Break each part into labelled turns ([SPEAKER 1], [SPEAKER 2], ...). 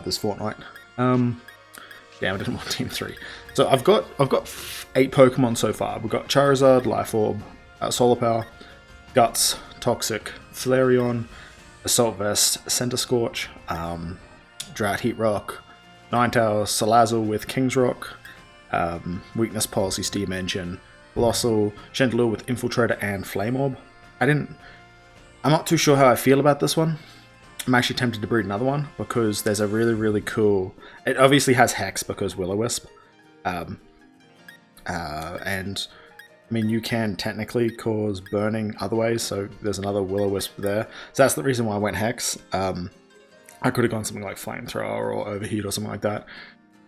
[SPEAKER 1] this fortnight. Damn, I didn't want Team 3. So I've got 8 Pokemon so far. We've got Charizard, Life Orb, Solar Power, Guts, Toxic, Flareon, Assault Vest, Center Scorch, Drought Heat Rock, Ninetales, Salazzle with King's Rock, Weakness Policy Steam Engine, Coalossal, Chandelure with Infiltrator and Flame Orb. I'm not too sure how I feel about this one. I'm actually tempted to breed another one because there's a really, really cool... It obviously has Hex because Will-O-Wisp. And, I mean, you can technically cause burning other ways, so there's another Will-O-Wisp there. So that's the reason why I went Hex. I could have gone something like Flamethrower or Overheat or something like that.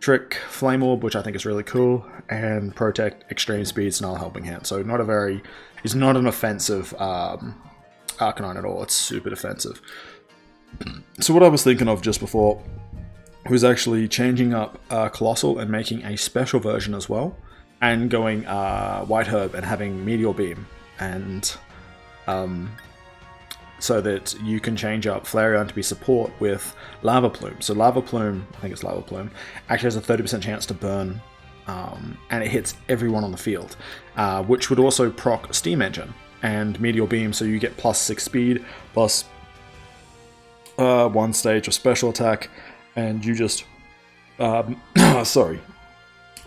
[SPEAKER 1] Trick, Flame Orb, which I think is really cool, and Protect, Extreme Speed, Snarl, Helping Hand. So it's not an offensive Arcanine at all. It's super defensive. So what I was thinking of just before was actually changing up Coalossal and making a special version as well, and going White Herb and having Meteor Beam, and so that you can change up Flareon to be support with Lava Plume. So Lava Plume, I think it's Lava Plume, actually has a 30% chance to burn, and it hits everyone on the field, which would also proc Steam Engine and Meteor Beam, so you get plus 6 speed, plus 1 stage of special attack, and you just sorry,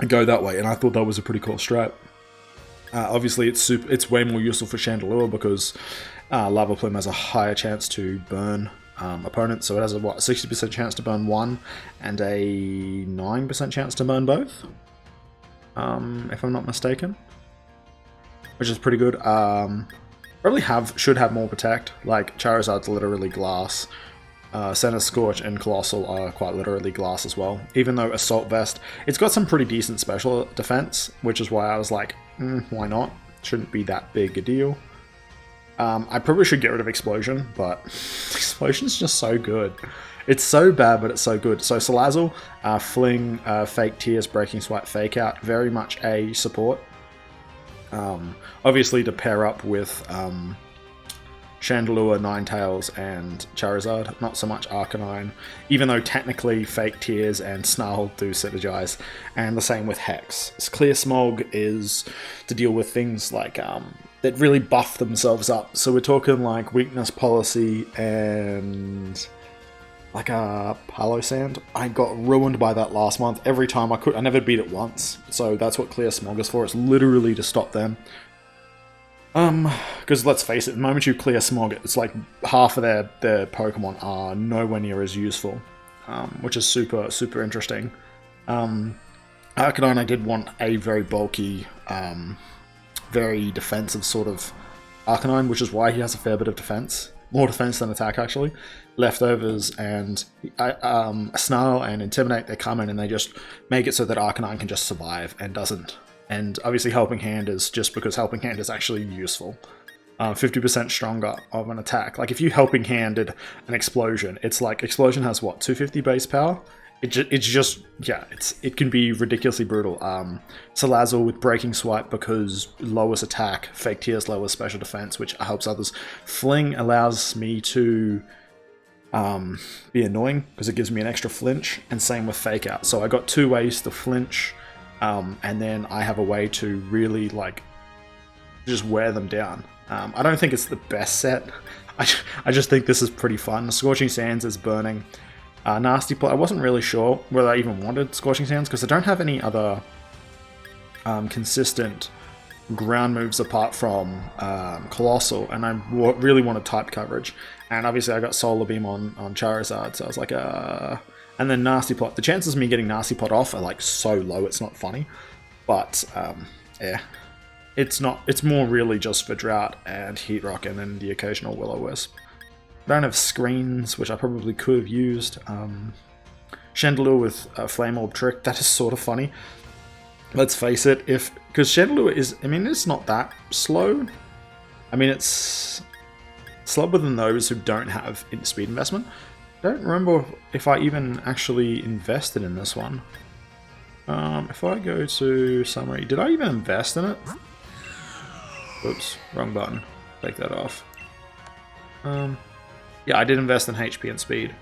[SPEAKER 1] go that way. And I thought that was a pretty cool strat. Obviously it's way more useful for Chandelure because Lava Plume has a higher chance to burn opponents, so it has a 60% chance to burn one and a 9% chance to burn both, if I'm not mistaken, which is pretty good. Probably should have more Protect, like Charizard's literally glass. Center Scorch and Coalossal are quite literally glass as well, even though Assault Vest, it's got some pretty decent special defense, which is why I was like, why not? Shouldn't be that big a deal. I probably should get rid of Explosion, but Explosion's just so good. It's so bad, but it's so good. So Salazzle, Fling, Fake Tears, Breaking Swipe, Fake Out, very much a support. Obviously to pair up with Chandelure, Ninetales, and Charizard, not so much Arcanine, even though technically Fake Tears and Snarl do synergize, and the same with Hex. Clear Smog is to deal with things like that really buff themselves up, so we're talking like Weakness Policy and like a Palo Sand. I got ruined by that last month. Every time I never beat it once, so that's what Clear Smog is for. It's literally to stop them. Because let's face it, the moment you clear Smog, it's like half of their Pokemon are nowhere near as useful, which is super, super interesting. Arcanine, I did want a very bulky, very defensive sort of Arcanine, which is why he has a fair bit of defense. More defense than attack, actually. Leftovers and Snarl and Intimidate, they come in and they just make it so that Arcanine can just survive and doesn't. And obviously Helping Hand is just because Helping Hand is actually useful. 50% stronger of an attack. Like if you Helping Handed an Explosion, it's like Explosion has what, 250 base power? It's just, yeah, it can be ridiculously brutal. Salazzle with Breaking Swipe because lowers attack, Fake Tears lowers special defense, which helps others. Fling allows me to be annoying because it gives me an extra flinch, and same with Fake Out. So I got 2 ways to flinch. And then I have a way to really, like, just wear them down. I don't think it's the best set. I just think this is pretty fun. Scorching Sands is burning. Nasty Plot, I wasn't really sure whether I even wanted Scorching Sands, because I don't have any other consistent ground moves apart from Coalossal, and I really wanted type coverage. And obviously I got Solar Beam on Charizard, so I was like, And then Nasty Plot. The chances of me getting Nasty Plot off are like so low, it's not funny. But, yeah. It's more really just for Drought and Heat Rock and then the occasional Will-O-Wisp. I don't have Screens, which I probably could have used. Chandelure with Flame Orb Trick, that is sort of funny. Let's face it, because Chandelure is, I mean, it's not that slow. I mean, it's slower than those who don't have speed investment. I don't remember if I even actually invested in this one. If I go to summary, did I even invest in it? Oops, wrong button. Take that off. Yeah, I did invest in HP and speed.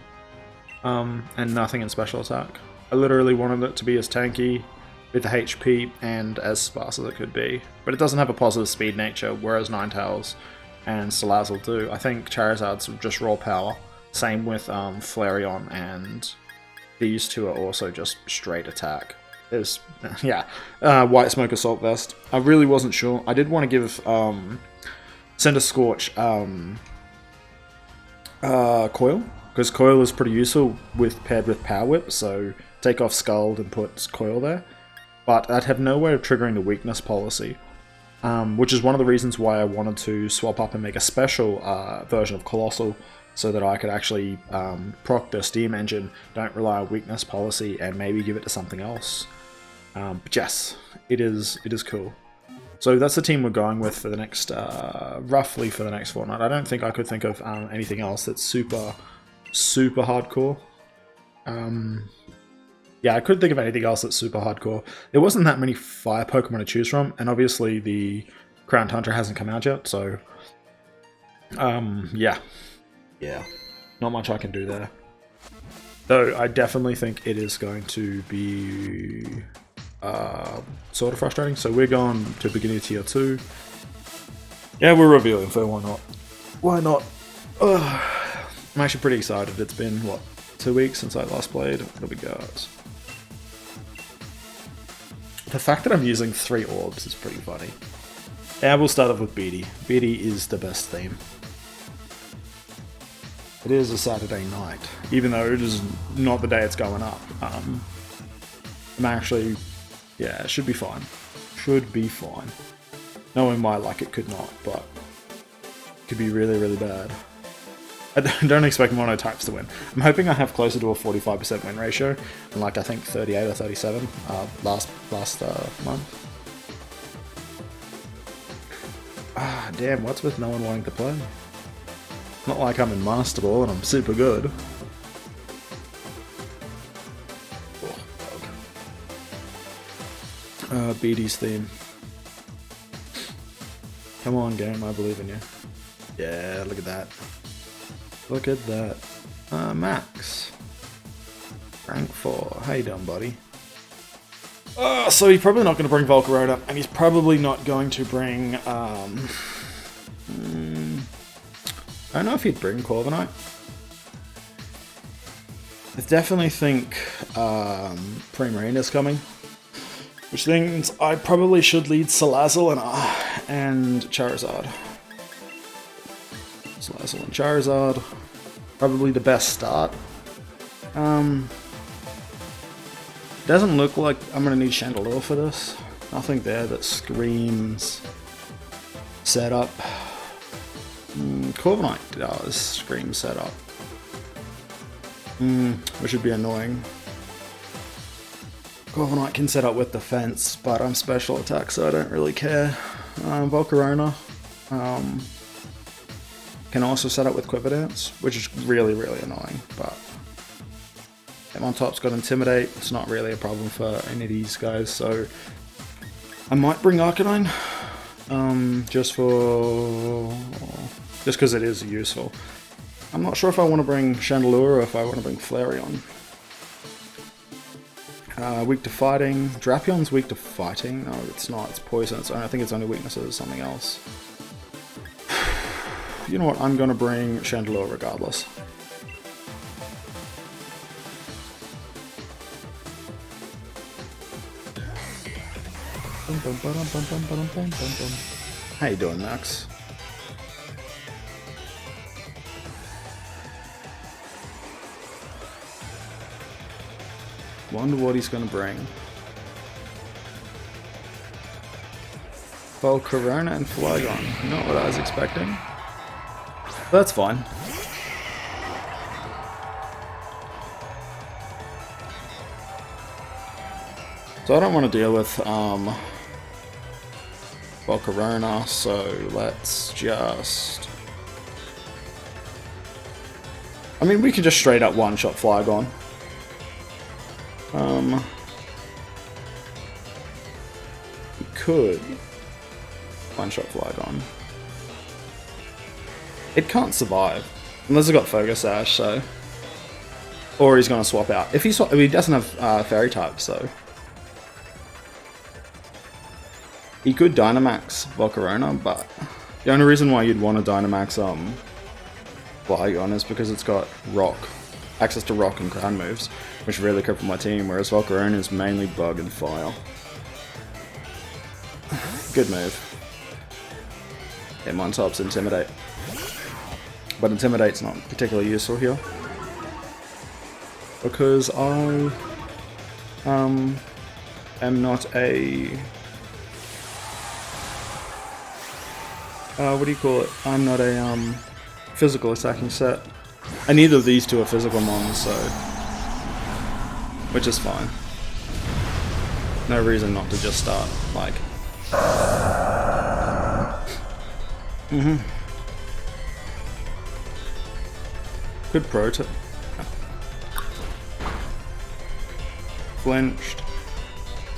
[SPEAKER 1] and nothing in special attack. I literally wanted it to be as tanky, with the HP, and as sparse as it could be. But it doesn't have a positive speed nature, whereas Ninetales and Salazzle do. I think Charizard's just raw power. Same with Flareon, and these two are also just straight attack. There's, yeah, White Smoke Assault Vest. I really wasn't sure. I did want to give Cinder Scorch Coil, because Coil is pretty useful paired with Power Whip, so take off Scald and put Coil there. But I'd have no way of triggering the weakness policy, which is one of the reasons why I wanted to swap up and make a special version of Coalossal, so that I could actually proc the Steam Engine, don't rely on weakness policy, and maybe give it to something else. But yes, it is cool. So that's the team we're going with for the next, roughly for the next fortnight. I don't think I could think of anything else that's super hardcore. Yeah, I couldn't think of anything else that's super hardcore. There wasn't that many fire Pokemon to choose from, and obviously the Crown Tundra hasn't come out yet, so yeah, not much I can do there. Though I definitely think it is going to be sort of frustrating. So we're going to beginning of tier 2. Yeah, we're revealing, so why not? Why not? Ugh. I'm actually pretty excited. It's been, what, 2 weeks since I last played? Here we go. The fact that I'm using 3 orbs is pretty funny. Yeah, we'll start off with Beatty. Beatty is the best theme. It is a Saturday night, even though it is not the day it's going up. I'm actually, yeah, it should be fine. Should be fine. Knowing my luck, it could not, but it could be really, really bad. I don't expect mono types to win. I'm hoping I have closer to a 45% win ratio, and like I think 38 or 37 last month. Ah, damn, what's with no one wanting to play? Not like I'm in Masterball and I'm super good. Beatty's theme. Come on, game, I believe in you. Yeah, look at that. Look at that. Max. Rank 4. How you doing, buddy? So he's probably not going to bring Volcarona, and he's probably not going to bring, I don't know if he'd bring Corviknight. I definitely think Primarina's coming, which means I probably should lead Salazzle and Charizard. Salazzle and Charizard, probably the best start. Doesn't look like I'm going to need Chandelure for this. Nothing there that screams setup. Corviknight does scream setup. Which would be annoying. Corviknight can set up with defense, but I'm special attack, so I don't really care. Volcarona can also set up with Quiver Dance, which is really, really annoying, but on top's got Intimidate. It's not really a problem for any of these guys, so I might bring Arcinine, just because it is useful. I'm not sure if I want to bring Chandelure or if I want to bring Flareon. Weak to fighting. Drapion's weak to fighting. No, it's not. It's poison. I think its only weakness is something else. You know what? I'm going to bring Chandelure regardless. How you doing, Max? Wonder what he's gonna bring. Volcarona and Flygon. Not what I was expecting. That's fine. So I don't want to deal with Volcarona, so let's just... I mean, we could just straight up one-shot Flygon. We could one-shot Flygon. It can't survive. Unless it's got Focus Sash, so... Or he's going to swap out. If he doesn't have fairy type, so he could Dynamax Volcarona, but the only reason why you'd want to Dynamax Flygon is because it's got rock, access to rock and ground moves, which really cripple my team, whereas Volcarona is mainly bug and fire. Good move. Hitmontop's Intimidate. But Intimidate's not particularly useful here. Because I am not a... what do you call it? I'm not a physical attacking set. And neither of these two are physical mons, so... which is fine. No reason not to just start, like... Good pro tip. Flinched.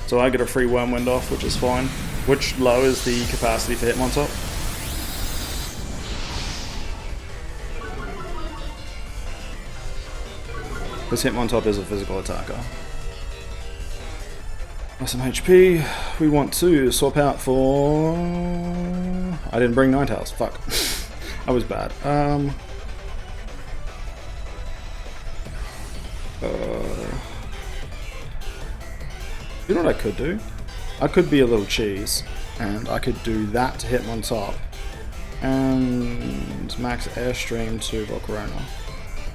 [SPEAKER 1] So I get a free Wormwind off, which is fine. Which lowers the capacity for Hitmontop. Because Hitmontop is a physical attacker. Some HP. We want to swap out for... I didn't bring Ninetales. Fuck. I was bad. You know what I could do? I could be a little cheese, and I could do that to Hitmontop, and max Airstream to Volcarona.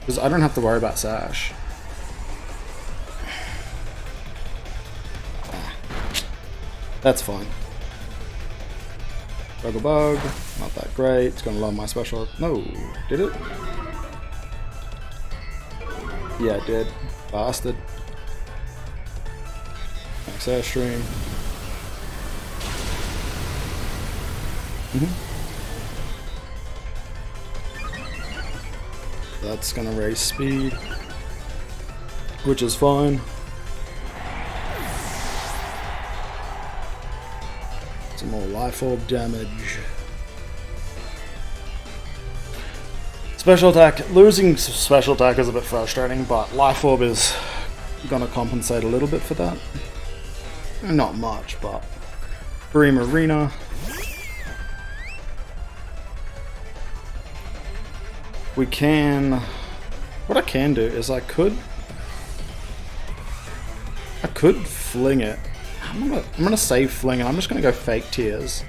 [SPEAKER 1] Because I don't have to worry about Sash. That's fine. Bug, not that great. It's gonna lower my special. No, did it? Yeah, it did. Bastard. Max Airstream. That's gonna raise speed, which is fine. Some more Life Orb damage. Special attack. Losing special attack is a bit frustrating, but Life Orb is gonna compensate a little bit for that. Not much, but Bream Arena. We can... What I can do is I could fling it. I'm gonna save fling and I'm just gonna go fake tears.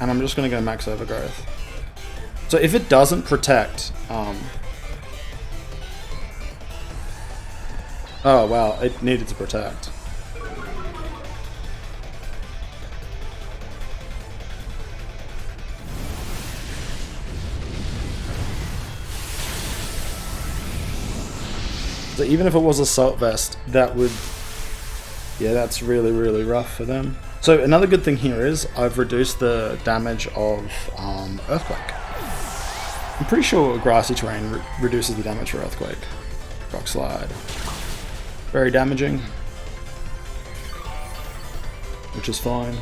[SPEAKER 1] And I'm just gonna go max overgrowth. So if it doesn't protect, oh wow, it needed to protect. So even if it was Assault Vest, that would... Yeah, that's really, really rough for them. So another good thing here is I've reduced the damage of Earthquake. I'm pretty sure Grassy Terrain reduces the damage for Earthquake. Rock Slide. Very damaging. Which is fine.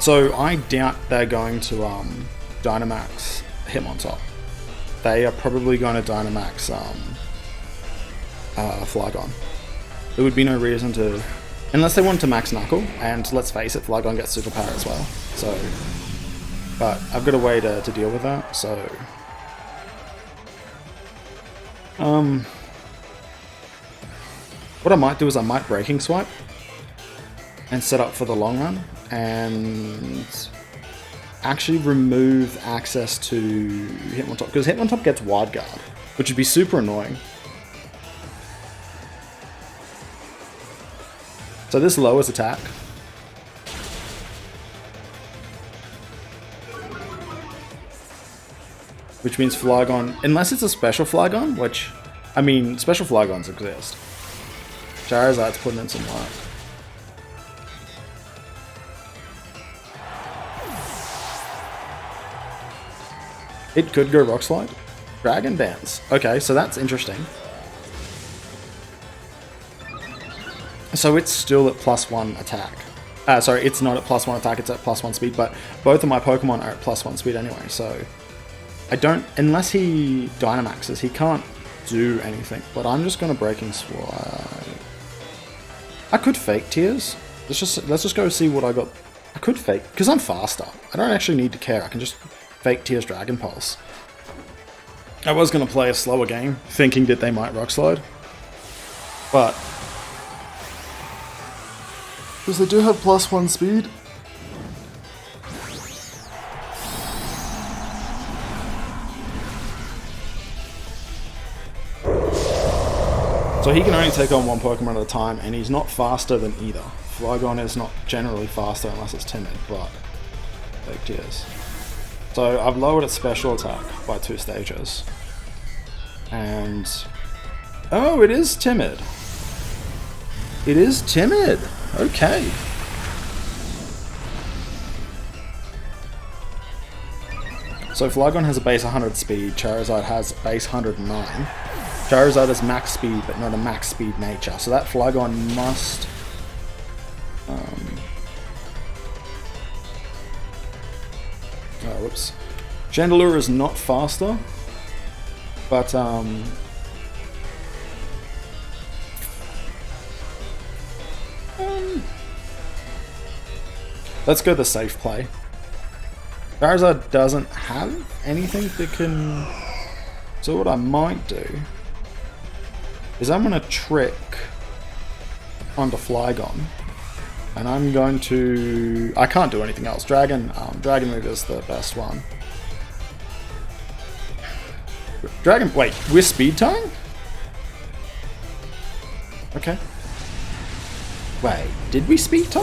[SPEAKER 1] So I doubt they're going to Dynamax Hitmontop. They are probably going to Dynamax Flygon. There would be no reason to... Unless they want to max Knuckle, and let's face it, Flygon gets Super Power as well. So... But I've got a way to deal with that, so... What I might do is I might Breaking Swipe and set up for the long run, and actually remove access to Hitmontop, because Hitmontop gets Wild Guard, which would be super annoying. So this lowers attack. Which means Flygon, unless it's a special Flygon, which, I mean, special Flygons exist. Charizard's putting in some work. It could go Rock Slide. Dragon Dance. Okay, so that's interesting. So it's still at +1 attack. Sorry, it's not at +1 attack, it's at +1 speed, but both of my Pokemon are at +1 speed anyway, so... I don't... Unless he Dynamaxes, he can't do anything, but I'm just gonna Breaking Swipe. I could fake Tears. Let's just go see what I got. I could fake, because I'm faster. I don't actually need to care. I can just fake Tears Dragon Pulse. I was gonna play a slower game, thinking that they might Rock Slide, but because they do have +1 speed. So he can only take on one Pokemon at a time, and he's not faster than either. Flygon is not generally faster unless it's timid, but fake Tears. So I've lowered its special attack by 2 stages. And oh, it is timid. It is timid. Okay. So Flygon has a base 100 speed, Charizard has base 109. Charizard is max speed, but not a max speed nature, so that Flygon must... whoops. Chandelure is not faster, but let's go the safe play. Charizard doesn't have anything that can... So what I might do is I'm going to trick onto Flygon, and I'm going to... I can't do anything else. Dragon move is the best one. Dragon... Wait, we're speed tying? Okay. Wait, did we speed tie?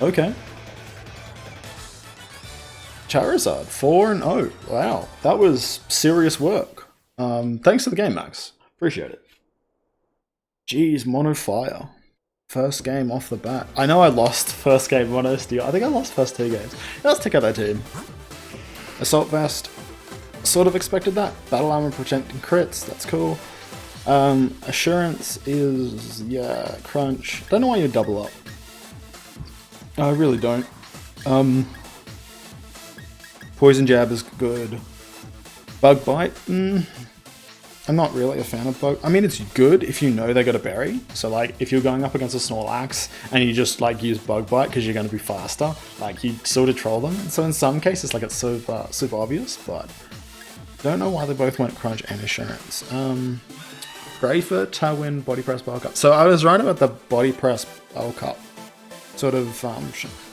[SPEAKER 1] Okay. Charizard, 4-0. Wow, that was serious work. Thanks for the game, Max. Appreciate it. Jeez, Mono Fire. First game off the bat. I know I lost first game Mono Steel. I think I lost first 2 games. Let's take out that team. Assault Vest. Sort of expected that. Battle Armor protecting crits. That's cool. Assurance is... yeah, Crunch. Don't know why you double up. I really don't. Poison Jab is good. Bug Bite? I'm not really a fan of Bug. I mean, it's good if you know they got a berry. So, like, if you're going up against a Snorlax and you just, like, use Bug Bite because you're going to be faster, like, you sort of troll them. So in some cases, like, it's super, super obvious, but don't know why they both went Crunch and Assurance. Greyfoot, Tailwind, Body Press, Bulk Up. So I was right about the Body Press, Bulk Up. Sort of,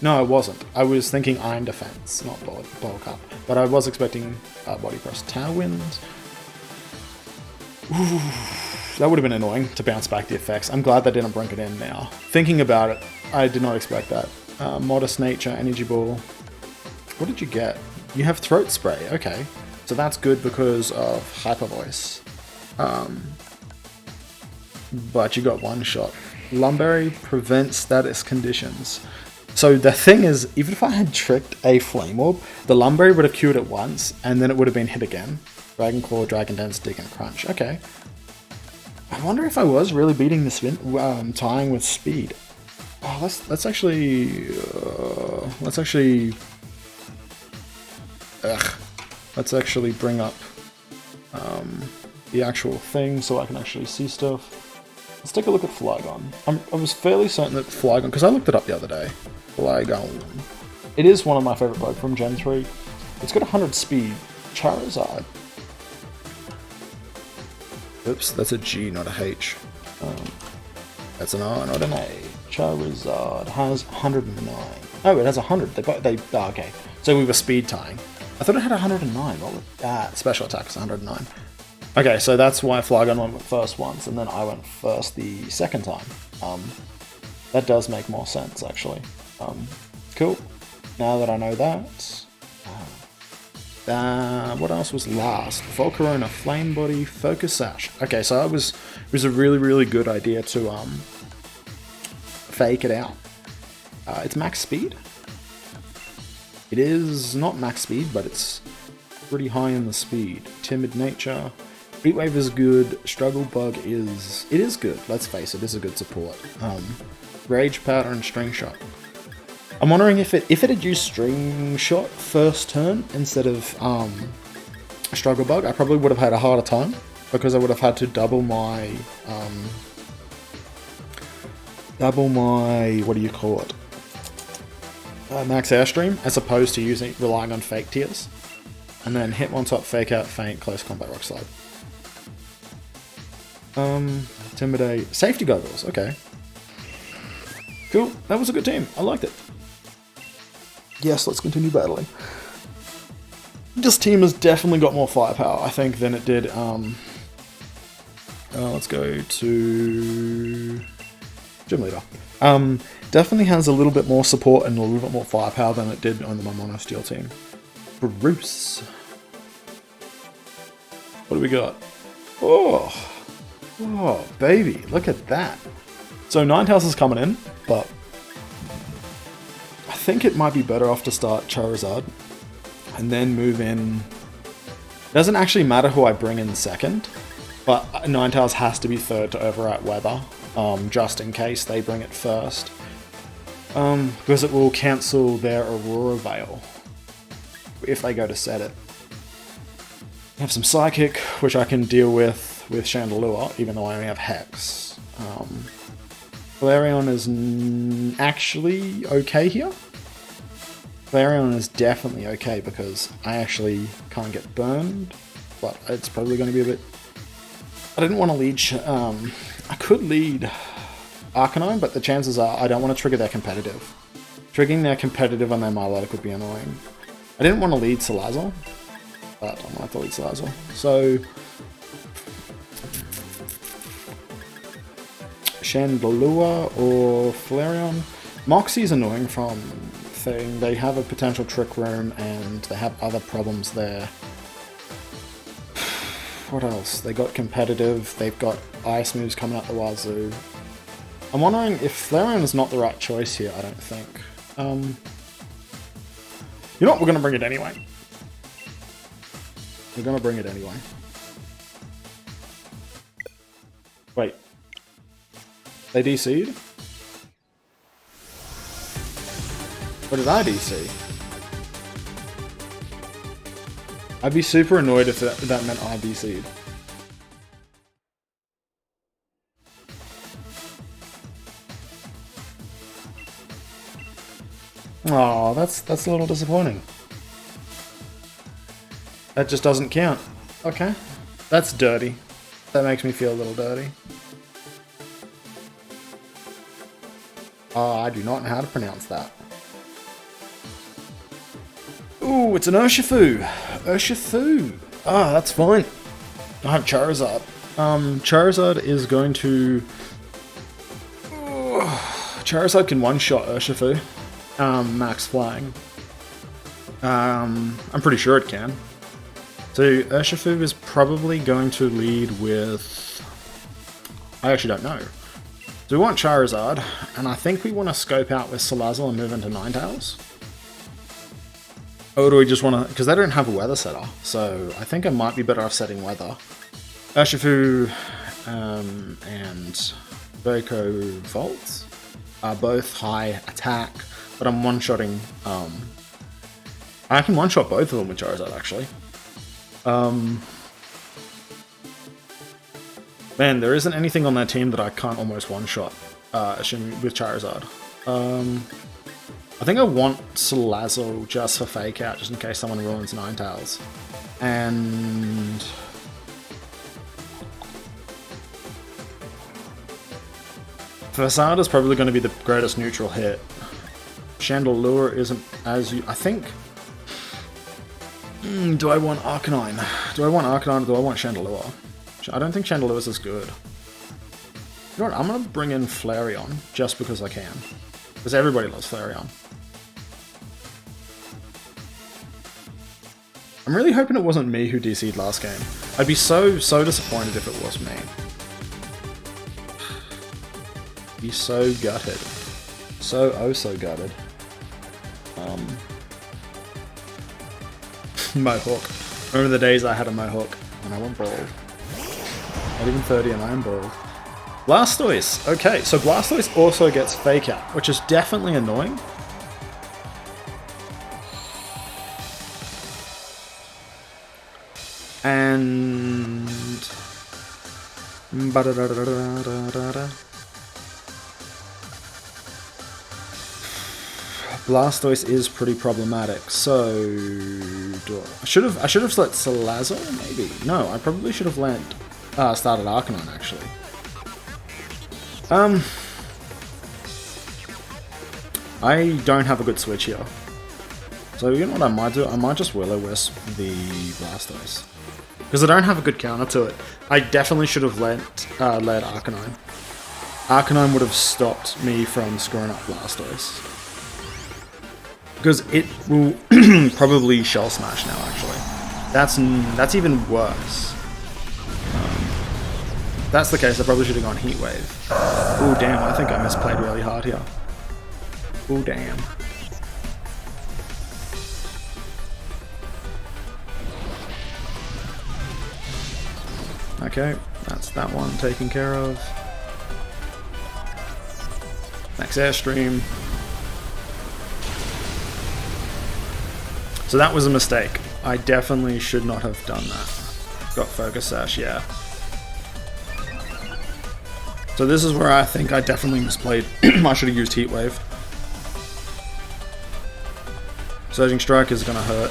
[SPEAKER 1] no, I wasn't. I was thinking Iron Defense, not Bulk Up. But I was expecting Body Press. Tailwind. Ooh, that would have been annoying to bounce back the effects. I'm glad they didn't bring it in now. Thinking about it, I did not expect that. Modest Nature, Energy Ball. What did you get? You have Throat Spray, okay. So that's good because of Hyper Voice. But you got one shot. Lumberry prevents status conditions. So the thing is, even if I had tricked a Flame Orb, the Lumberry would have cured it once, and then it would have been hit again. Dragon Claw, Dragon Dance, Dig, and Crunch. Okay. I wonder if I was really beating this tying with speed. Oh, let's actually bring up the actual thing so I can actually see stuff. Let's take a look at Flygon. I was fairly certain that Flygon, because I looked it up the other day. Flygon. It is one of my favourite Pokemon from Gen 3. It's got 100 speed. Charizard. Oops, that's a G, not a H. That's an R, not an A. Charizard has 109. Oh, it has 100. Okay. So we were speed tying. I thought it had 109. What was that? Special attack is 109. Okay, so that's why Flygon went first once, and then I went first the second time. That does make more sense, actually. Cool. Now that I know that... what else was last? Volcarona, Flame Body, Focus Sash. Okay, so it was a really, really good idea to fake it out. It's max speed. It is not max speed, but it's pretty high in the speed. Timid Nature. Heat Wave is good. Struggle Bug is... It is good, let's face it, it's a good support. Rage Powder and String Shot. I'm wondering if it had used String Shot first turn instead of Struggle Bug, I probably would have had a harder time because I would have had to double my what do you call it? Max Airstream, as opposed to relying on fake tiers. And then hit one top, fake out, feint, close combat, rock slide. Intimidate, safety goggles, okay. Cool, that was a good team, I liked it. Yes, let's continue battling. This team has definitely got more firepower, I think, than it did, let's go to Gym Leader. Definitely has a little bit more support and a little bit more firepower than it did on my Mono Steel team. Bruce. What do we got? Oh, baby, look at that. So Ninetales is coming in, but I think it might be better off to start Charizard and then move in. It doesn't actually matter who I bring in second, but Ninetales has to be third to overwrite Weather, just in case they bring it first. Because it will cancel their Aurora Veil if they go to set it. I have some Psychic, which I can deal with Chandelure, even though I only have Hex. Flareon is actually okay here. Flareon is definitely okay because I actually can't get burned, but it's probably going to be a bit... I didn't want to lead... I could lead Arcinine, but the chances are I don't want to trigger their competitive. Triggering their competitive on their Milotic would be annoying. I didn't want to lead Salazzle, but I'm going to have to lead Salazzle. So... Chandelure or Flareon. Moxie's annoying from thing. They have a potential Trick Room and they have other problems there. What else? They got competitive, they've got ice moves coming out the wazoo. I'm wondering if Flareon is not the right choice here, I don't think. You know what, we're going to bring it anyway. We're going to bring it anyway. Wait. They DC'd? What did I DC? I'd be super annoyed if that meant I DC'd. Oh, that's a little disappointing. That just doesn't count. Okay. That's dirty. That makes me feel a little dirty. I do not know how to pronounce that. Ooh, it's an Urshifu! Urshifu! Ah, that's fine. I have Charizard. Charizard is going to... Charizard can one-shot Urshifu. Max Flying. I'm pretty sure it can. So Urshifu is probably going to lead with... I actually don't know. So we want Charizard, and I think we want to scope out with Salazzle and move into Ninetales. Or do we just want to... Because they don't have a weather setter, so I think I might be better off setting weather. Urshifu and Boko Volt are both high attack, but I'm one-shotting... I can one-shot both of them with Charizard, actually. Man, there isn't anything on that team that I can't almost one-shot with Charizard. I think I want Salazzle just for fake out, just in case someone ruins Ninetales. And... Facade is probably going to be the greatest neutral hit. Chandelure isn't as you... I think... do I want Arcinine? Do I want Arcinine or do I want Chandelure? I don't think Chandelure is as good. You know what, I'm going to bring in Flareon, just because I can. Because everybody loves Flareon. I'm really hoping it wasn't me who DC'd last game. I'd be so disappointed if it was me. Be so gutted. So gutted. Mohawk. Remember the days I had a Mohawk and I went bald. Not even 30 and I am bald. Blastoise. Okay, so Blastoise also gets Fake Out, which is definitely annoying. And Blastoise is pretty problematic, so I should have let Salazzle, maybe. No, I probably should have started Arcanine actually. I don't have a good switch here. So you know what I might do? I might just Will-O-Wisp the Blastoise. Because I don't have a good counter to it. I definitely should have led Arcanine. Arcanine would have stopped me from screwing up Blastoise. Because it will probably Shell Smash now, actually. That's even worse. If that's the case, I probably should have gone Heat Wave. Oh damn, I think I misplayed really hard here. Oh damn. Okay, that's that one taken care of. Next Airstream. So that was a mistake. I definitely should not have done that. Got Focus Sash, yeah. So this is where I think I definitely misplayed. I should have used Heat Wave. Surging Strike is gonna hurt.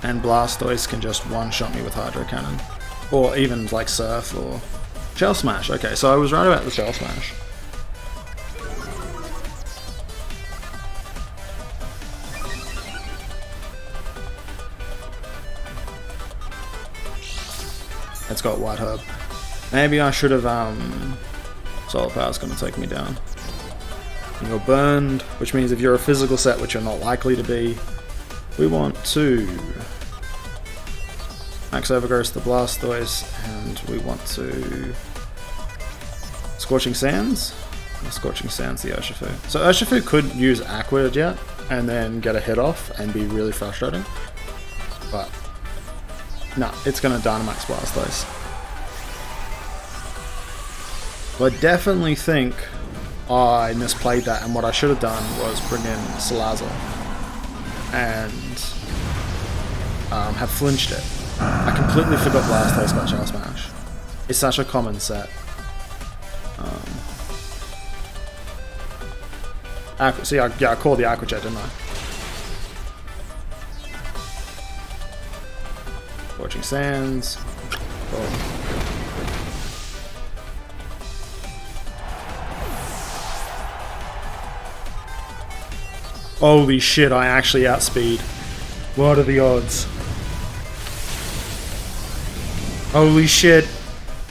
[SPEAKER 1] And Blastoise can just one-shot me with Hydro Cannon. Or even like Surf or Shell Smash. Okay, so I was right about the Shell Smash. It's got White Herb. Maybe I should have, Solar Power's gonna take me down. And you're burned, which means if you're a physical set, which you're not likely to be, we want to Max Overgrowth the Blastoise, and we want to Scorching Sands? Scorching Sands the Urshifu. So Urshifu could use Aqua Jet and then get a hit off and be really frustrating. But no, it's going to Dynamax Blastoise. But I definitely think I misplayed that, and what I should have done was bring in Salazzle and have flinched it. I completely forgot Blastoise got Shell Smash. It's such a common set. See, I called the Aqua Jet, didn't I? Scorching Sands. Oh. Holy shit, I actually outspeed. What are the odds? Holy shit.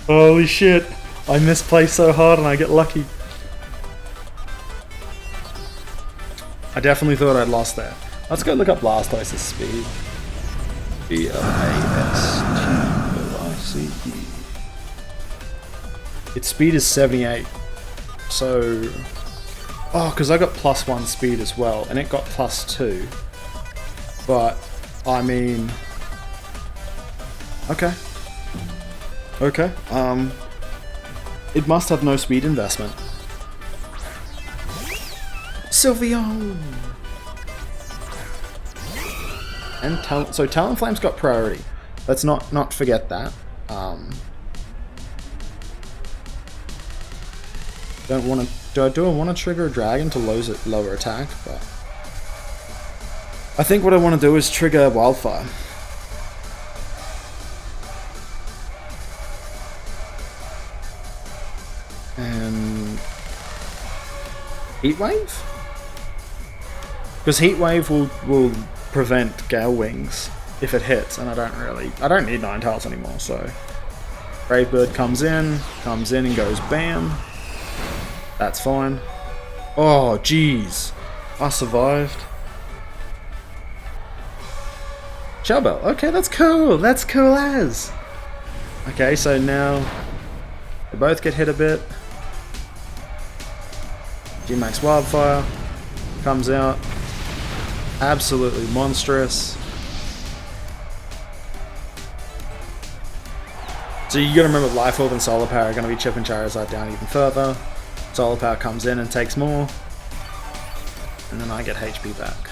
[SPEAKER 1] Holy shit. I misplay so hard and I get lucky. I definitely thought I'd lost there. Let's go look up Blastoise's speed. B-L-A-S-T-O-I-C-E. Its speed is 78. So... Oh, because I got +1 speed as well, and it got +2. But, I mean... Okay. Okay, it must have no speed investment. Sylveon! And so Talonflame's got priority. Let's not forget that. Don't want to... Do I want to trigger a dragon to lower attack? But I think what I want to do is trigger Wildfire. And Heat Wave? Because Heat Wave will prevent Gale Wings if it hits, and I don't need Ninetales anymore, so Brave Bird comes in and goes BAM. That's fine. Oh, jeez. I survived. Shellbell. Okay, that's cool. That's cool as. Okay, so now they both get hit a bit. G-Max Wildfire comes out. Absolutely monstrous. So you gotta remember Life Orb and Solar Power are gonna be chipping Charizard down even further. Solar Power comes in and takes more. And then I get HP back.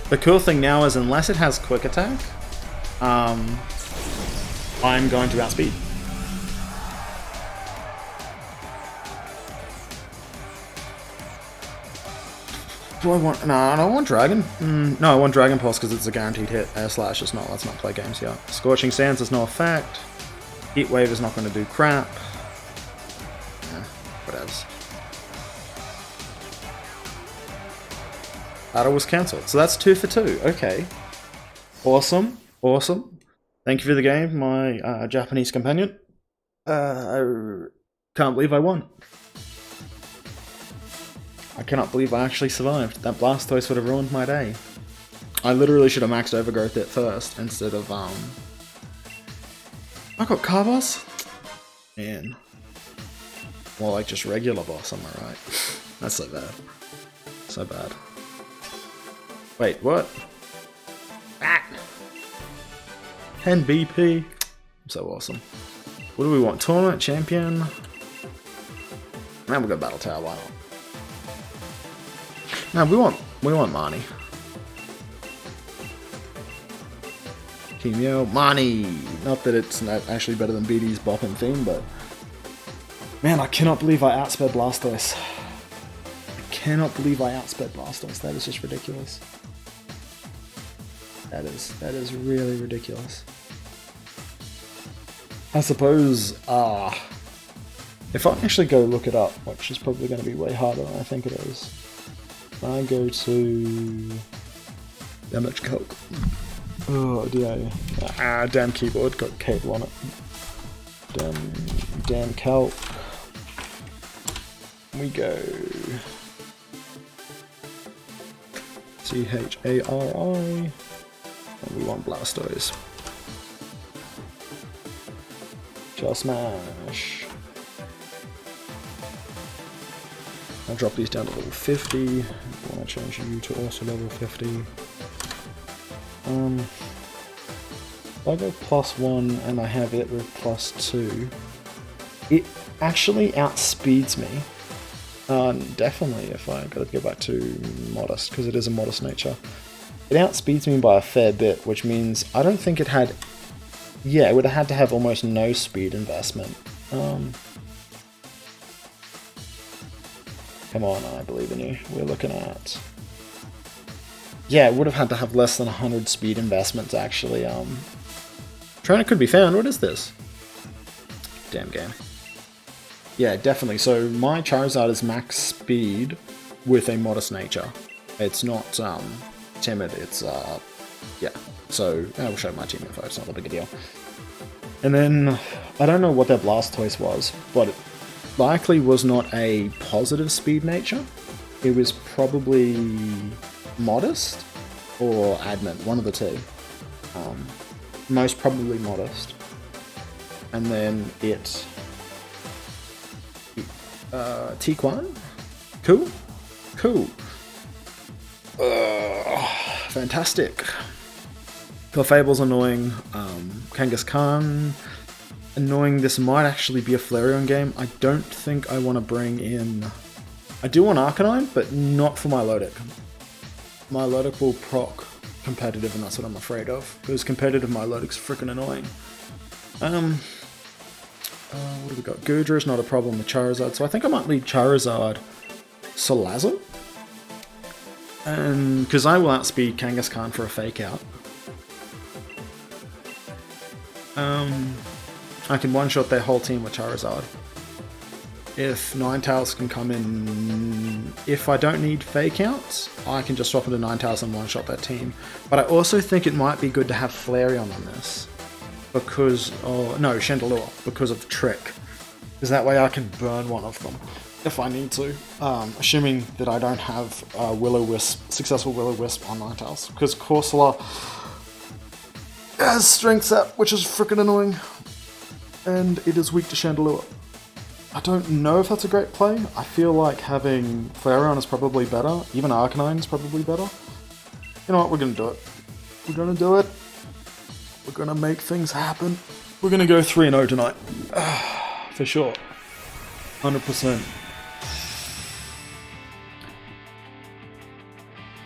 [SPEAKER 1] The cool thing now is unless it has Quick Attack, I'm going to outspeed. Do I want... No, I don't want Dragon. No, I want Dragon Pulse because it's a guaranteed hit. Air Slash is not. Let's not play games here. Scorching Sands has no effect. Heat Wave is not going to do crap. Yeah, whatevs. Battle was cancelled. So that's 2 for 2. Okay. Awesome. Awesome. Thank you for the game, my Japanese companion. I can't believe I won. I cannot believe I actually survived. That Blastoise would have ruined my day. I literally should have maxed Overgrowth it first instead of I got Car Boss? Man. More like just regular boss, am I right? That's so bad. So bad. Wait, what? Ah! 10 BP. So awesome. What do we want? Tournament Champion? Man, we'll go Battle Tower, why not? No, we want Marnie. Kimio, Marnie! Not that it's not actually better than BD's bopping theme, but... Man, I cannot believe I outsped Blastoise. I cannot believe I outsped Blastoise. That is just ridiculous. That is really ridiculous. I suppose, if I actually go look it up, which is probably going to be way harder than I think it is, I go to damage calc. Oh dear. Damn keyboard, got cable on it. Damn calc. We go CHARI. And we want Blastoise. Just smash. I'll drop these down to level 50. I want to change you to also level 50. If I go +1 and I have it with +2, it actually outspeeds me. Definitely if I gotta go back to modest, because it is a modest nature. It outspeeds me by a fair bit, which means I don't think it had... Yeah, it would have had to have almost no speed investment. Come on, I believe in you. We're looking at... Yeah, it would have had to have less than 100 speed investments, actually. Trainer could be found. What is this? Damn game. Yeah, definitely. So my Charizard is max speed with a modest nature. It's not timid, it's... yeah. So, I will show my team info, it's not a big deal. And then, I don't know what their Blastoise was, but it likely was not a positive speed nature. It was probably modest or adamant, one of the two. Most probably modest. And then it... T-Quan? Cool? Cool. Fantastic. Clefable's annoying. Kangaskhan annoying. This might actually be a Flareon game. I don't think I want to bring in... I do want Arcinine, but not for my Milotic. My Milotic will proc competitive, and that's what I'm afraid of. Because competitive Milotic's freaking annoying. What do we got? Goodra is not a problem with Charizard, so I think I might leave Charizard Salazzle. And because I will outspeed Kangaskhan for a fake out. I can one-shot their whole team with Charizard. If Ninetales can come in... If I don't need fake outs, I can just swap into Ninetales and one-shot that team. But I also think it might be good to have Flareon on this. Because... Oh, no, Chandelure. Because of Trick. Because that way I can burn one of them. If I need to. Assuming that I don't have Will-O-Wisp, successful Will-O-Wisp on Ninetales. Because Coalossal has Strength Sap, which is freaking annoying. And it is weak to Chandelure. I don't know if that's a great play. I feel like having Flareon is probably better. Even Arcanine is probably better. You know what, we're gonna do it. We're gonna do it. We're gonna make things happen. We're gonna go 3-0 tonight. For sure. 100%.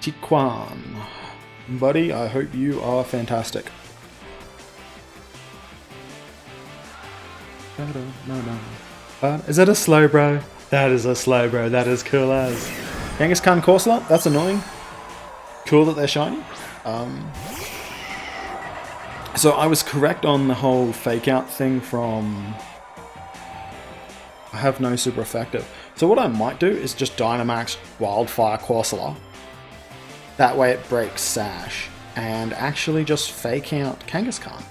[SPEAKER 1] Tiquan. Buddy, I hope you are fantastic. Is that a slow bro? That is a slow bro. That is cool as. Kangaskhan Coalossal? That's annoying. Cool that they're shiny. So I was correct on the whole fake out thing from... I have no super effective. So what I might do is just Dynamax Wildfire Coalossal. That way it breaks Sash. And actually just fake out Kangaskhan.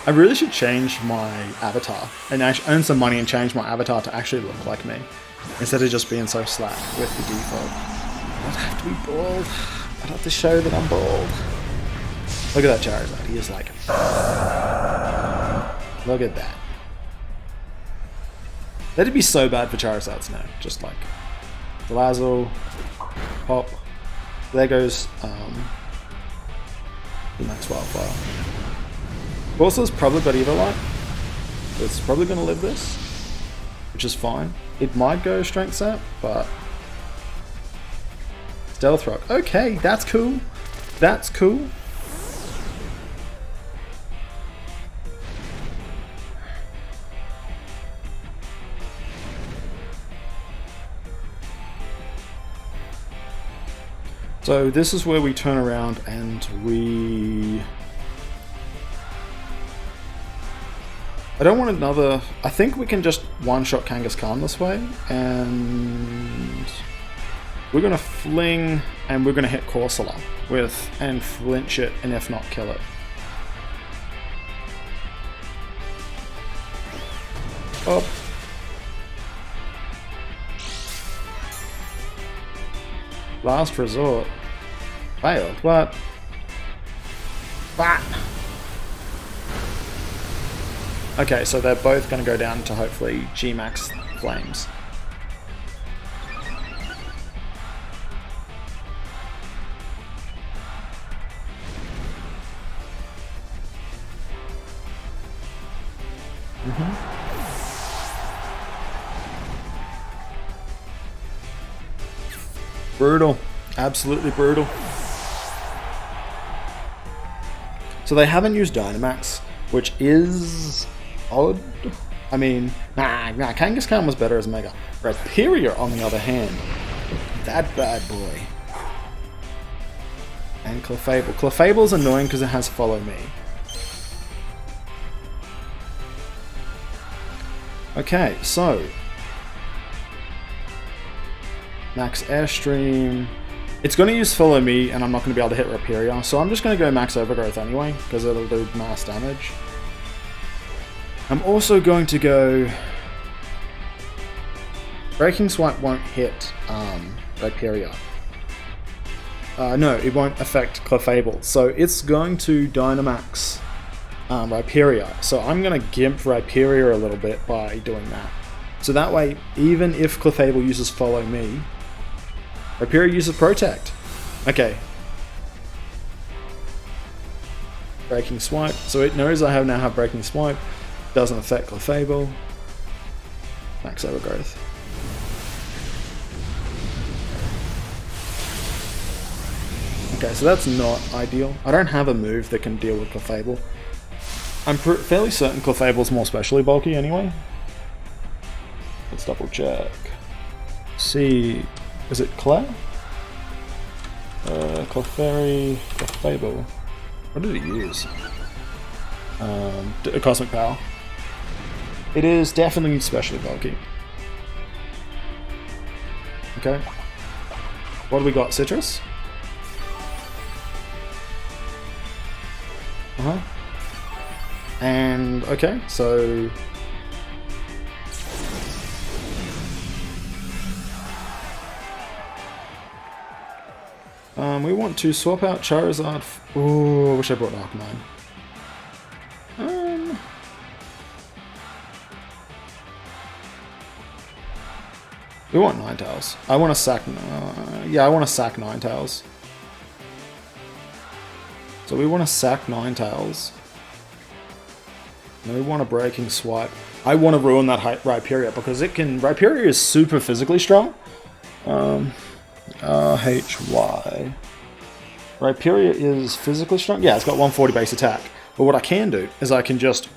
[SPEAKER 1] I really should change my avatar and actually earn some money and change my avatar to actually look like me instead of just being so slack with the default. I don't have to be bald. I don't have to show that I'm bald. Look at that Charizard. He is like... Look at that. That'd be so bad for Charizards now. Just like... Coalossal. Pop. There goes... the Max Wildfire. Coalossal's probably got Evolite. It's probably going to live this, which is fine. It might go Strength Sap, but... Stealth Rock. Okay, that's cool. That's cool. So this is where we turn around and we... I don't want another... I think we can just one-shot Kangaskhan this way, and we're going to fling, and we're going to hit Coalossal with, and flinch it, and if not, kill it. Oh. Last resort. Failed. What? What? Okay, so they're both going to go down to hopefully G-Max Flames. Brutal. Absolutely brutal. So they haven't used Dynamax, which is odd. I mean, nah, Kangaskhan was better as Mega. Rhyperior, on the other hand, that bad boy. And Clefable. Clefable's annoying because it has Follow Me. Okay, so... Max Airstream. It's going to use Follow Me, and I'm not going to be able to hit Rhyperior, so I'm just going to go Max Overgrowth anyway, because it'll do mass damage. I'm also going to go... Breaking Swipe won't hit Rhyperior. No, it won't affect Clefable, so it's going to Dynamax Rhyperior. So I'm going to Gimp Rhyperior a little bit by doing that. So that way, even if Clefable uses Follow Me, Rhyperior uses Protect. Okay. Breaking Swipe. So it knows I now have Breaking Swipe. Doesn't affect Clefable. Max Overgrowth. Okay, so that's not ideal. I don't have a move that can deal with Clefable. I'm fairly certain Clefable's more specially bulky anyway. Let's double check. See, is it Claire? Clefairy, Clefable. What did it use? Cosmic Power. It is definitely specially bulky. Okay. What do we got? Citrus? And, okay, so... we want to swap out Charizard. Ooh, I wish I brought Arcinine. We want Ninetales. I want to sack... yeah, I want to sack Ninetales. So we want to sack Ninetales. And we want a Breaking Swipe. I want to ruin that Rhyperior because it can... Rhyperior is super physically strong. R-H-Y. Rhyperior is physically strong. Yeah, it's got 140 base attack. But what I can do is I can just...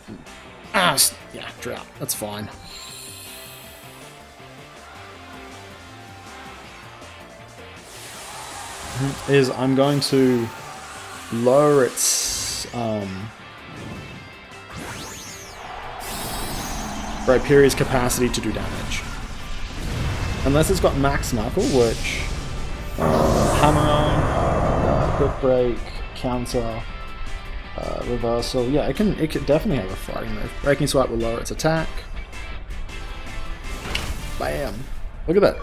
[SPEAKER 1] yeah, Drought. That's fine. Is I'm going to lower its Rhyperior's capacity to do damage. Unless it's got max knuckle, which Hammer, quick break, counter, reversal. Yeah, it can definitely have a fighting move. Breaking Swipe will lower its attack. Bam! Look at that.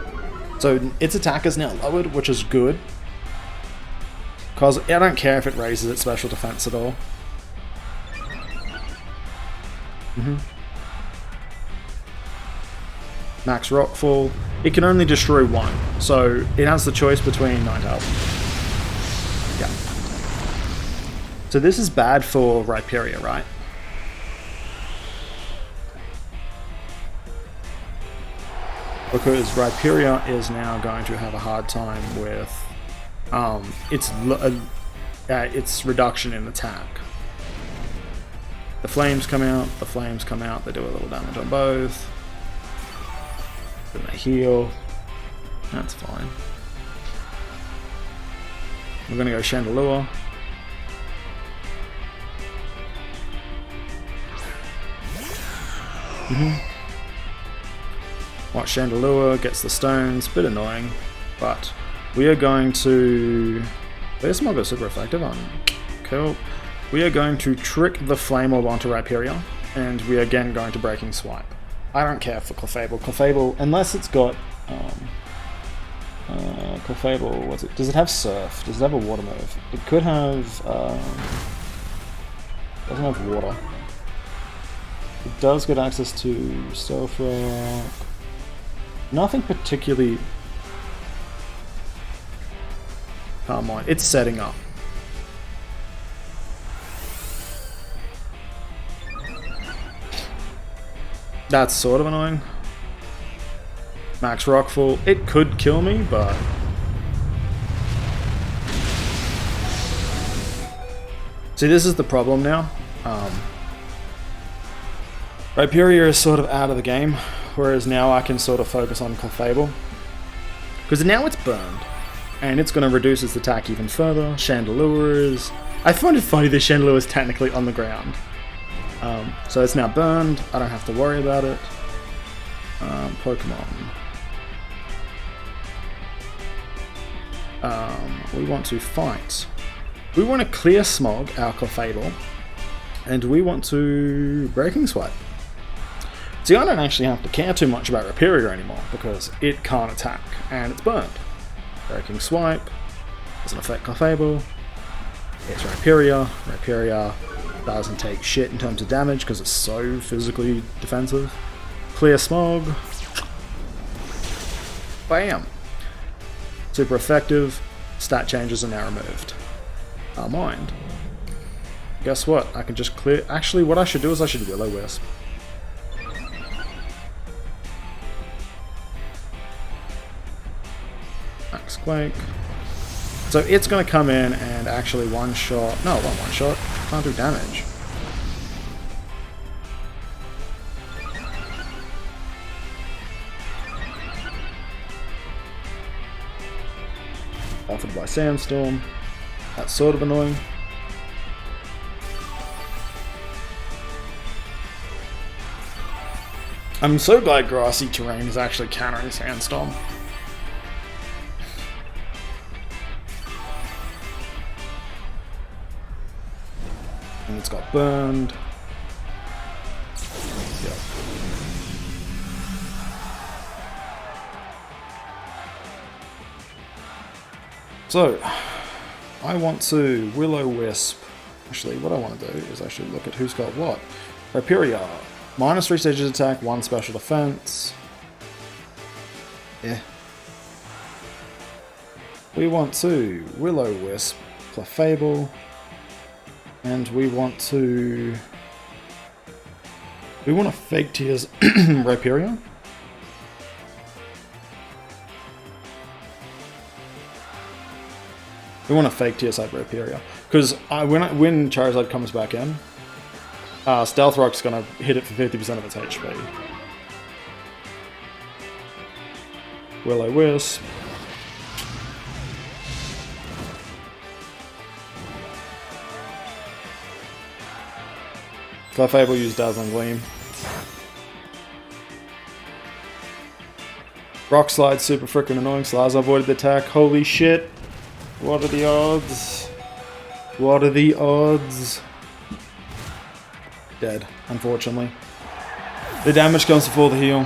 [SPEAKER 1] So its attack is now lowered, which is good. Because I don't care if it raises its special defense at all. Max Rockfall. It can only destroy one, so it has the choice between Ninetales. Yeah. So this is bad for Rhyperior, right? Because Rhyperior is now going to have a hard time with its reduction in attack. The flames come out, they do a little damage on both. Then they heal. That's fine. We're gonna go Chandelure. What, Chandelure gets the stones, bit annoying, but we are going to... Their Smog is super effective on Cool. We are going to trick the Flame Orb onto Rhyperior, and we are again going to Breaking Swipe. I don't care for Clefable. Clefable, unless it's got... Clefable, what's it? Does it have Surf? Does it have a water move? It could have... doesn't have water. It does get access to Stealth Rock. Nothing particularly... Calm Mind. It's setting up. That's sort of annoying. Max Rockfall. It could kill me, but... See, this is the problem now. Rhyperior is sort of out of the game, whereas now I can sort of focus on Clefable. Because now it's burned, and it's going to reduce its attack even further. Chandelure is... I find it funny that Chandelure is technically on the ground. So it's now burned, I don't have to worry about it. Pokemon. We want to fight. We want to clear Smog, our Clefable, and we want to Breaking Swipe. See, I don't actually have to care too much about Rhyperior anymore, because it can't attack, and it's burned. Breaking Swipe doesn't affect Clefable. It's Rhyperior. Rhyperior doesn't take shit in terms of damage because it's so physically defensive. Clear Smog. Bam! Super effective. Stat changes are now removed. Mind. Guess what? I can just clear... Actually, what I should do is I should Will-O-Wisp. Max Quake. So it's going to come in and actually one-shot... No, not one-shot. Can't do damage. Offered by Sandstorm. That's sort of annoying. I'm so glad Grassy Terrain is actually countering Sandstorm. And it's got burned. Yep. So, I want to Will-O-Wisp. Actually, what I want to do is I should look at who's got what. Rhyperior. -3 stages attack, 1 special defense. Yeah. We want to Will-O-Wisp, Clefable, and we want to Fake Tears Rhyperior. We want to Fake Tears type Rhyperior. Because when Charizard comes back in, Stealth Rock's going to hit it for 50% of its HP. Will-O-Wisp. Clefable use Dazzling Gleam. Rock Slide, super freaking annoying. Slaza avoided the attack. Holy shit. What are the odds? What are the odds? Dead, unfortunately. The damage comes before the heal.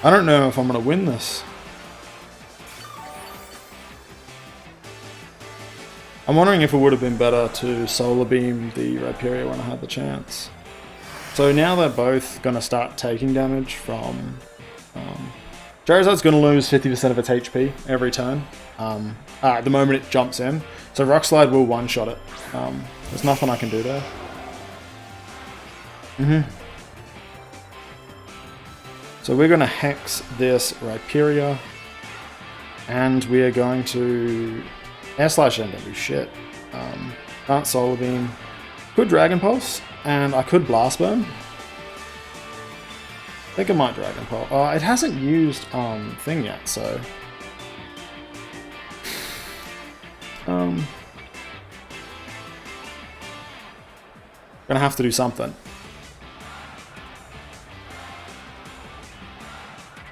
[SPEAKER 1] I don't know if I'm going to win this. I'm wondering if it would have been better to Solar Beam the Rhyperior when I had the chance. So now they're both going to start taking damage from... Charizard's going to lose 50% of its HP every turn. At the moment it jumps in. So Rock Slide will one-shot it. There's nothing I can do there. So we're going to Hex this Rhyperior. And we are going to... Air Slash and do shit. Can't Solar Beam. Could Dragon Pulse, and I could Blast Burn. I think I might Dragon Pulse. It hasn't used thing yet, so. Gonna have to do something.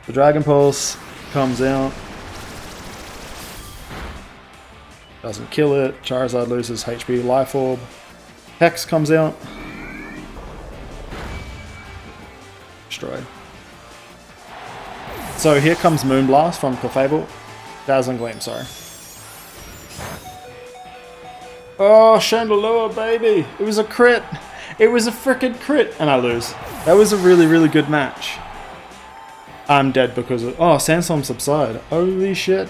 [SPEAKER 1] The Dragon Pulse comes out. Doesn't kill it. Charizard loses HP. Life Orb. Hex comes out. Destroyed. So here comes Moonblast from Clefable. Dazzling Gleam, sorry. Oh, Chandelure, baby! It was a crit! It was a frickin' crit! And I lose. That was a really, really good match. I'm dead because of... Oh, Sandstorm Subside. Holy shit.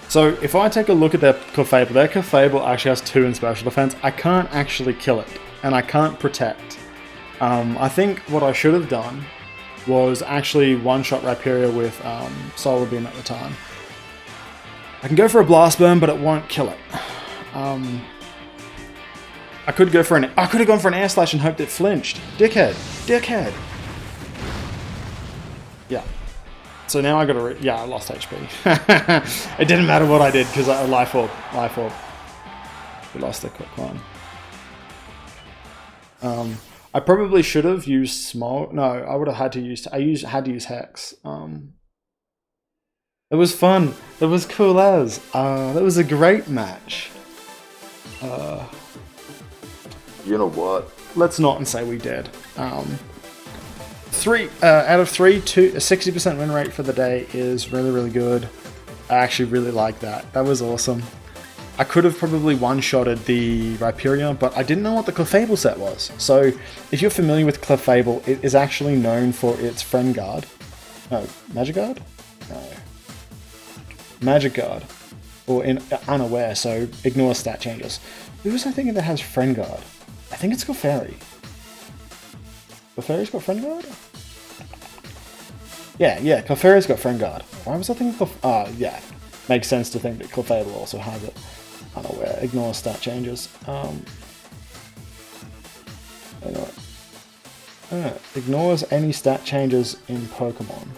[SPEAKER 1] So if I take a look at their Clefable actually has 2 in special defense. I can't actually kill it, and I can't protect. I think what I should have done was actually one-shot Rhyperior with Solar Beam at the time. I can go for a Blast Burn, but it won't kill it. I could go for an... I could have gone for an Air Slash and hoped it flinched. Dickhead. Dickhead. Yeah. So now I gotta... Yeah, I lost HP. It didn't matter what I did, because I... Life Orb. Life Orb. We lost the quick one. I probably should have used Small... No, I would have had to use... had to use Hex. It was fun. It was cool as. That was a great match. You know what? Let's not and say we did. 3 out of 3, a 60% win rate for the day is really, really good. I actually really like that. That was awesome. I could have probably one-shotted the Rhyperior, but I didn't know what the Clefable set was. So, if you're familiar with Clefable, it is actually known for its Friend Guard. No, Magic Guard? No. Magic Guard. Or Unaware, so ignore stat changes. Who was I thinking that has Friend Guard? I think it's Clefairy. Clefairy's got Friend Guard? Yeah, Clefairy's got Friend Guard. Why was I thinking yeah. Makes sense to think that Clefable also has it. Unaware. Ignore stat changes. Anyway. Ignores any stat changes in Pokemon.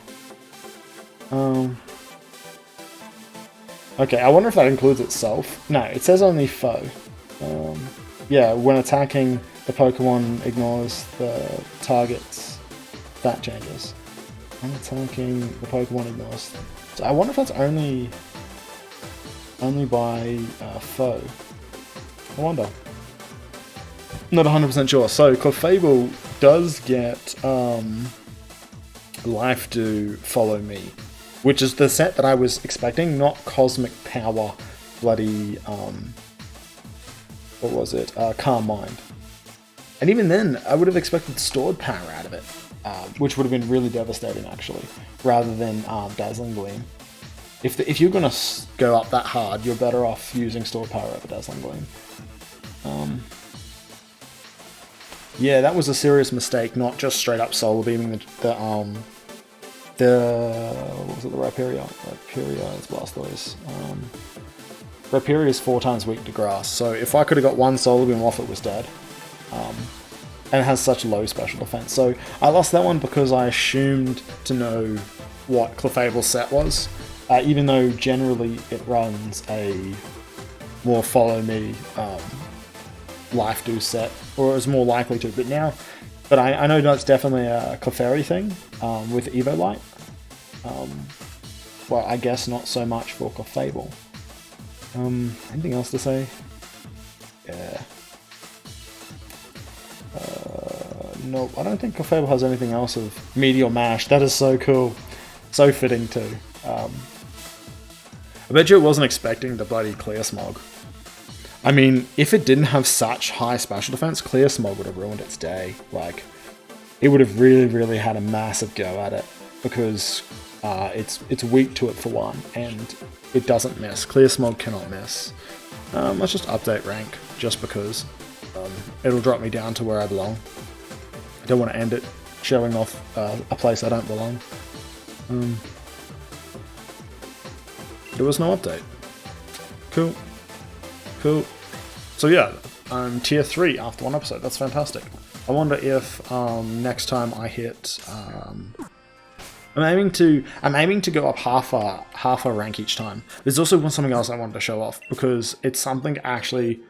[SPEAKER 1] Okay, I wonder if that includes itself. No, it says only foe. Yeah, when attacking, the Pokemon ignores the target's stat changes. When attacking, the Pokemon ignores. So I wonder if that's only by foe. I wonder. Not 100% sure. So Clefable does get Life to Follow Me. which is the set that I was expecting, not Cosmic Power, bloody, what was it, Calm Mind. And even then, I would have expected Stored Power out of it, which would have been really devastating, actually, rather than Dazzling Gleam. If you're going to go up that hard, you're better off using Stored Power over Dazzling Gleam. Yeah, that was a serious mistake, not just straight up Solar Beaming the what was it, the Rhyperior? Rhyperior is Blastoise. Rhyperior is 4 times weak to Grass, so if I could have got one Solar Beam off, it was dead. And it has such low special defense. So I lost that one because I assumed to know what Clefable's set was, even though generally it runs a more follow me life do set, or is more likely to. But I know that's definitely a Clefairy thing with Evolite. Well, I guess not so much for Clefable. Anything else to say? Yeah. Nope, I don't think Clefable has anything else of Meteor Mash. That is so cool. So fitting too. I bet you it wasn't expecting the bloody Clear Smog. I mean, if it didn't have such high special defense, Clear Smog would have ruined its day. Like, it would have really had a massive go at it, because it's weak to it for one, and it doesn't miss. Clear Smog cannot miss. Let's just update rank, just because. It'll drop me down to where I belong. I don't want to end it showing off a place I don't belong. There was no update. Cool. So yeah, I'm tier 3 after one episode. That's fantastic. I wonder if next time I hit. I'm aiming to go up half a rank each time. There's also something else I wanted to show off, because it's something actually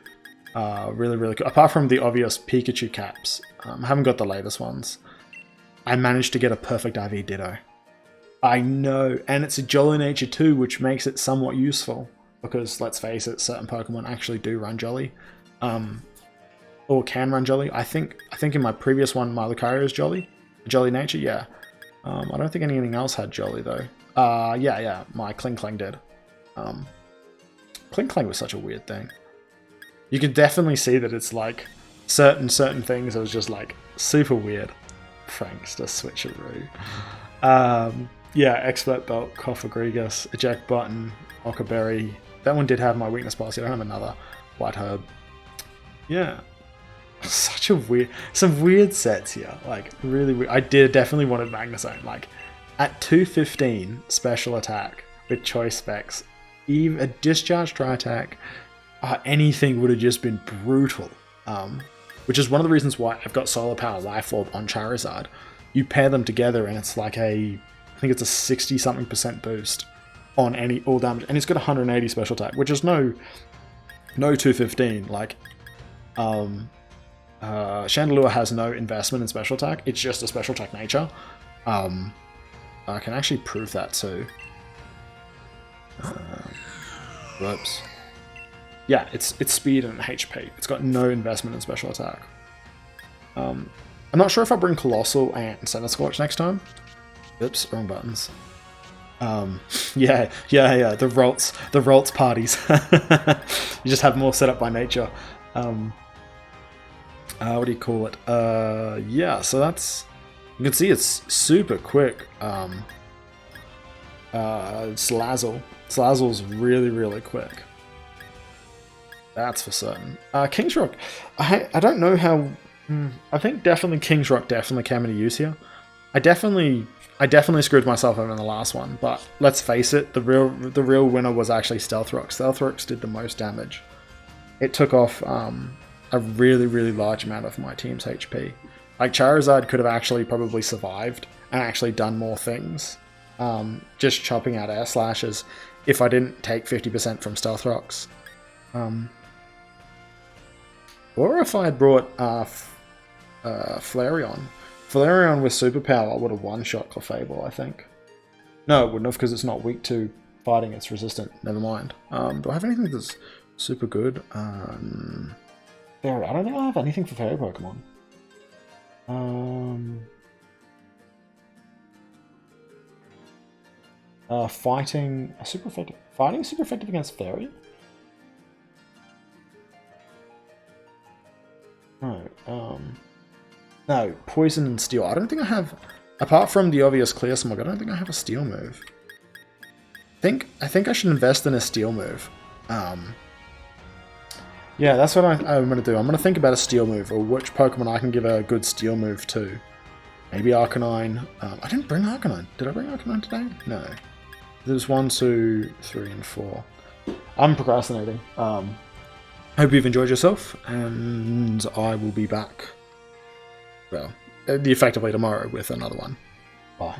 [SPEAKER 1] really cool. Apart from the obvious Pikachu caps, I haven't got the latest ones. I managed to get a perfect IV Ditto. I know, and it's a Jolly Nature too, which makes it somewhat useful, because let's face it, certain Pokemon actually do run Jolly, or can run Jolly. I think in my previous one, my Lucario is Jolly Nature, yeah. I don't think anything else had Jolly though. Yeah, my Klinklang did. Klinklang was such a weird thing. You could definitely see that it's like certain things. It was just like super weird. Prankster switcheroo. Yeah, Expert Belt, Coffagrigus, Eject Button, Ockerberry. That one did have my weakness policy. I don't have another. White Herb. Yeah. Such a some weird sets here. Like, really weird. I definitely wanted Magnezone. Like, at 215 special attack with choice specs, even a Discharge Dry Attack, anything would have just been brutal. Which is one of the reasons why I've got Solar Power Life Orb on Charizard. You pair them together and it's like I think it's a 60-something% boost on all damage, and it's got 180 special attack, which is no 215. Like, Chandelure has no investment in special attack. It's just a special attack nature. I can actually prove that too. Whoops. Yeah, it's speed and HP. It's got no investment in special attack. I'm not sure if I bring Coalossal and Centiskorch next time. Oops, wrong buttons. Yeah. The Ralts parties. You just have more set up by nature. What do you call it? Yeah. So that's. You can see it's super quick. Slazzle. Slazzle's really quick. That's for certain. King's Rock. I don't know how. I think definitely King's Rock definitely came into use here. I definitely screwed myself over in the last one, but let's face it, the real winner was actually Stealth Rock. Stealth Rocks did the most damage. It took off a really large amount of my team's HP. Like, Charizard could have actually probably survived and actually done more things, just chopping out air slashes, if I didn't take 50% from Stealth Rocks. Or if I had brought Flareon. Flareon with Superpower would have one-shot Clefable, I think. No, it wouldn't have, because it's not weak to fighting, it's resistant. Never mind. Do I have anything that's super good? I don't think I have anything for Fairy Pokemon. Fighting super effective. Fighting super effective against fairy. No. No, poison and steel. I don't think I have. Apart from the obvious clear smog, I don't think I have a steel move. I think I should invest in a steel move. Yeah, that's what I'm going to do. I'm going to think about a steel move, or which Pokemon I can give a good steel move to. Maybe Arcanine. I didn't bring Arcanine. Did I bring Arcanine today? No. There's 1, 2, 3, and 4. I'm procrastinating. Hope you've enjoyed yourself, and I will be back, well, effectively tomorrow with another one. Bye.